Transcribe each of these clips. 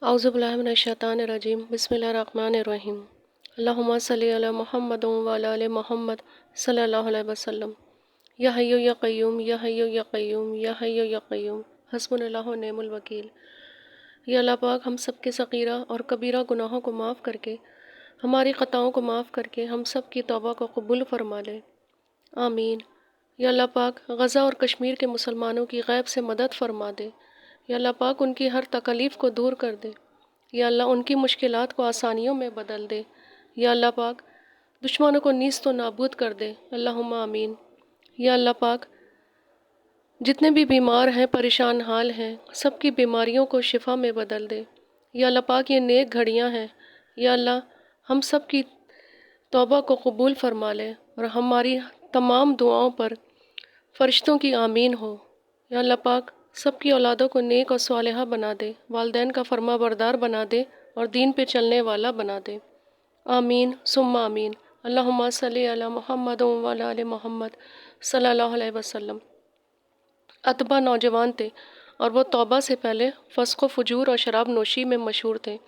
अऊज़ु बिल्लाहि मिनश्शैतानिर्रजीम बिस्मिल्लाहिर्रहमानिर्रहीम। अल्लाहुम्मा सल्लि अला मुहम्मद व अला आलि मुहम्मद सल्लल्लाहु अलैहि वसल्लम। या हय्यु या क़य्यूम या हय्यु या क़य्यूम या हय्यु या क़य्यूम हस्बुनल्लाहु व निअमल वकील। या अल्लाह पाक हम सब के सग़ीरा और कबीरा गुनाहों को माफ़ करके, हमारी ख़ताओं को माफ़ करके हम सब की तौबा को कबूल फ़रमा ले, आमीन। या अल्लाह पाक गज़ा और कश्मीर के मुसलमानों की गैब से मदद फ़रमा दे। या अल्लाह पाक उनकी हर तकलीफ़ को दूर कर दे। या अल्लाह उनकी मुश्किलात को आसानियों में बदल दे। या अल्लाह पाक दुश्मनों को नीस्त व नाबूद कर दे, अल्लाहुम्मा आमीन। या अल्लाह पाक जितने भी बीमार हैं, परेशान हाल हैं, सबकी बीमारियों को शिफा में बदल दे। या अल्लाह पाक ये नेक घड़ियाँ हैं, या अल्लाह हम सब की तौबा को कबूल फ़रमा ले और हमारी तमाम दुआओं पर फ़रिश्तों की आमीन हो। या अल्लाह पाक सबकी औलादों को नेक और सालिहा बना दे, वालिदैन का फरमा बरदार बना दे और दीन पे चलने वाला बना दे, आमीन सुम्मा आमीन। अल्लाहुम्मा सल्लि अला मुहम्मद व अला आलि मुहम्मद सल्लल्लाहु अलैहि वसल्लम। अतबा नौजवान थे और वो तौबा से पहले फ़स्क़ व फ़ुजूर और शराब नोशी में मशहूर थे।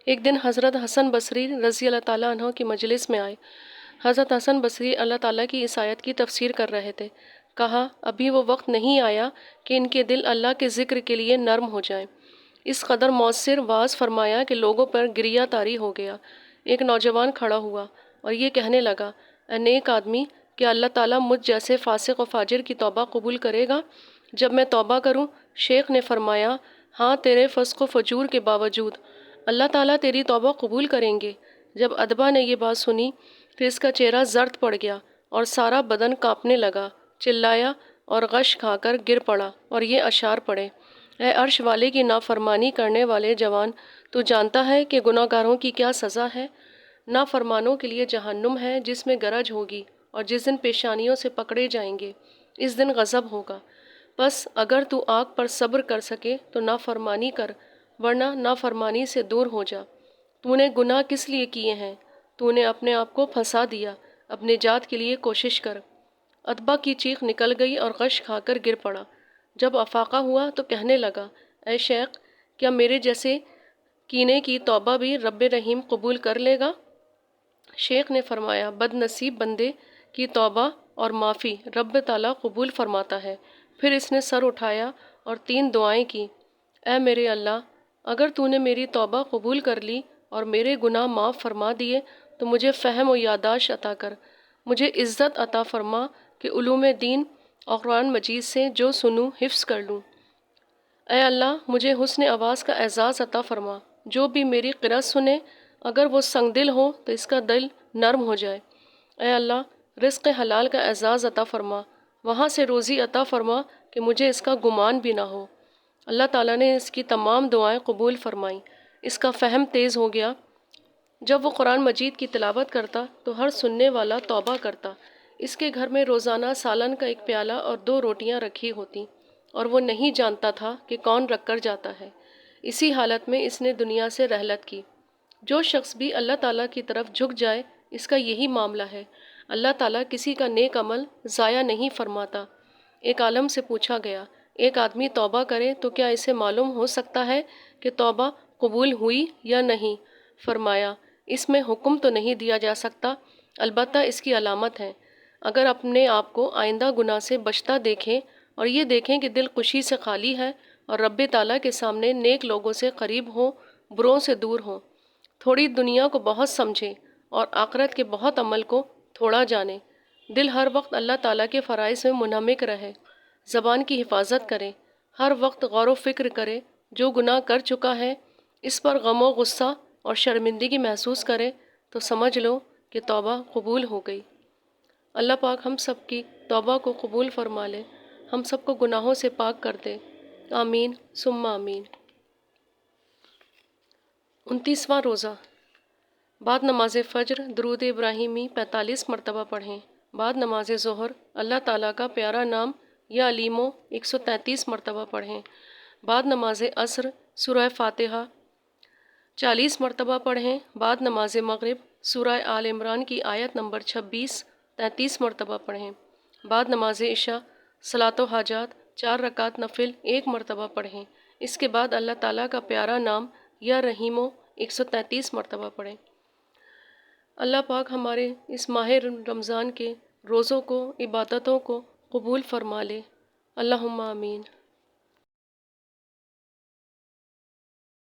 एक दिन हज़रत हसन बसरी रज़ी अल्लाह ताला अन्हु की मजलिस में आए। हज़रत हसन बसरी अल्लाह ताला की इस आयत की तफ़सीर कर रहे थे। कहा, अभी वो वक्त नहीं आया कि इनके दिल अल्लाह के ज़िक्र के लिए नरम हो जाएं। इस कदर मौसर वाज़ फरमाया कि लोगों पर गिरिया तारी हो गया। एक नौजवान खड़ा हुआ और ये कहने लगा, ए नेक आदमी, क्या अल्लाह ताला मुझ जैसे फ़ासिक़ व फ़ाजिर की तौबा कबूल करेगा जब मैं तौबा करूं? शेख ने फरमाया, हाँ, तेरे फ़स्क़ व फ़ुजूर के बावजूद अल्लाह ताला तेरी तौबा कबूल करेंगे। जब अदबा ने यह बात सुनी तो इसका चेहरा जर्द पड़ गया और सारा बदन कांपने लगा, चिल्लाया और गश खाकर गिर पड़ा और ये अशार पड़े, ए अर्श वाले की नाफरमानी करने वाले जवान, तू जानता है कि गुनाहगारों की क्या सज़ा है? नाफरमानों के लिए जहन्नुम है जिसमें गरज होगी और जिस दिन पेशानियों से पकड़े जाएंगे, इस दिन गज़ब होगा। बस अगर तू आग पर सब्र कर सके तो नाफरमानी कर, वरना नाफरमानी से दूर हो जा। तूने गुनाह किस लिए किए हैं? तूने अपने आप को फंसा दिया, अपने जात के लिए कोशिश कर। अतबा की चीख निकल गई और गश खाकर गिर पड़ा। जब अफाका हुआ तो कहने लगा, ए शेख, क्या मेरे जैसे कीने की तौबा भी रब रहीम कबूल कर लेगा? शेख ने फरमाया, बदनसीब बंदे की तौबा और माफ़ी रब ताला कबूल फरमाता है। फिर इसने सर उठाया और 3 दुआएं की। ए मेरे अल्लाह, अगर तूने मेरी तौबा कबूल कर ली और मेरे गुनाह माफ़ फरमा दिए तो मुझे फ़हम और यादाश्त अता कर, मुझे इज़्ज़त अता फरमा कि उलूम दीन और कुरान मजीद से जो सुनूं हिफ्ज़ कर लूँ। ए अल्लाह, मुझे हुस्न आवाज़ का एज़ाज़ अता फरमा, जो भी मेरी क़िरात सुने अगर वो संग दिल हो तो इसका दिल नरम हो जाए। ए अल्लाह, रिज़्क़ हलाल का एज़ाज़ अता फरमा, वहाँ से रोज़ी अता फरमा कि मुझे इसका गुमान भी ना हो। अल्लाह ताला ने इसकी तमाम दुआएं कबूल फरमाईं। इसका फ़हम तेज़ हो गया। जब वो कुरान मजीद की तिलावत करता तो हर सुनने वाला तौबा करता। इसके घर में रोज़ाना सालन का एक प्याला और 2 रोटियां रखी होती और वो नहीं जानता था कि कौन रख कर जाता है। इसी हालत में इसने दुनिया से रहलत की। जो शख्स भी अल्लाह ताला की तरफ झुक जाए, इसका यही मामला है। अल्लाह ताला किसी का नेक अमल ज़ाया नहीं फरमाता। एक आलम से पूछा गया, एक आदमी तौबा करे तो क्या इसे मालूम हो सकता है कि तौबा कबूल हुई या नहीं? फरमाया, इसमें हुक्म तो नहीं दिया जा सकता, अलबत्ता इसकी अलामत है। अगर अपने आप को आइंदा गुनाह से बचता देखें और ये देखें कि दिल खुशी से खाली है और रब्बे ताला के सामने नेक लोगों से करीब हो, बुरों से दूर हो, थोड़ी दुनिया को बहुत समझें और आखिरत के बहुत अमल को थोड़ा जाने, दिल हर वक्त अल्लाह ताला के फ़राइज़ में मुनहमिक रहे, ज़बान की हिफाजत करे, हर वक्त गौर व फिक्र करे, जो गुनाह कर चुका है इस पर गम व गुस्सा और शर्मिंदगी महसूस करे तो समझ लो कि तौबा कबूल हो गई। अल्लाह पाक हम सब की तौबा को कबूल फरमा ले, हम सबको गुनाहों से पाक कर दे, आमीन सुम्मा आमीन। 29वां रोज़ा। बाद नमाज फ़ज्र दुरूद इब्राहिमी 45 मरतबा पढ़ें। बाद नमाज ज़ोहर अल्लाह ताला का प्यारा नाम या अलीमो 133 मरतबा पढ़ें। बाद नमाज असर सूरह फ़ातिहा 40 मरतबा पढ़ें। बाद नमाज मगरिब सूरह आल इमरान की आयत नंबर 26 33 मरतबा पढ़ें। बाद नमाज इशा सलातो हाजात 4 रकात नफिल 1 मरतबा पढ़ें। इसके बाद अल्लाह ताला का प्यारा नाम یا رحیمو 133 مرتبہ پڑھیں۔ اللہ پاک ہمارے اس ماہ رمضان کے روزوں کو، عبادتوں کو قبول فرما لے۔ اللہم آمین۔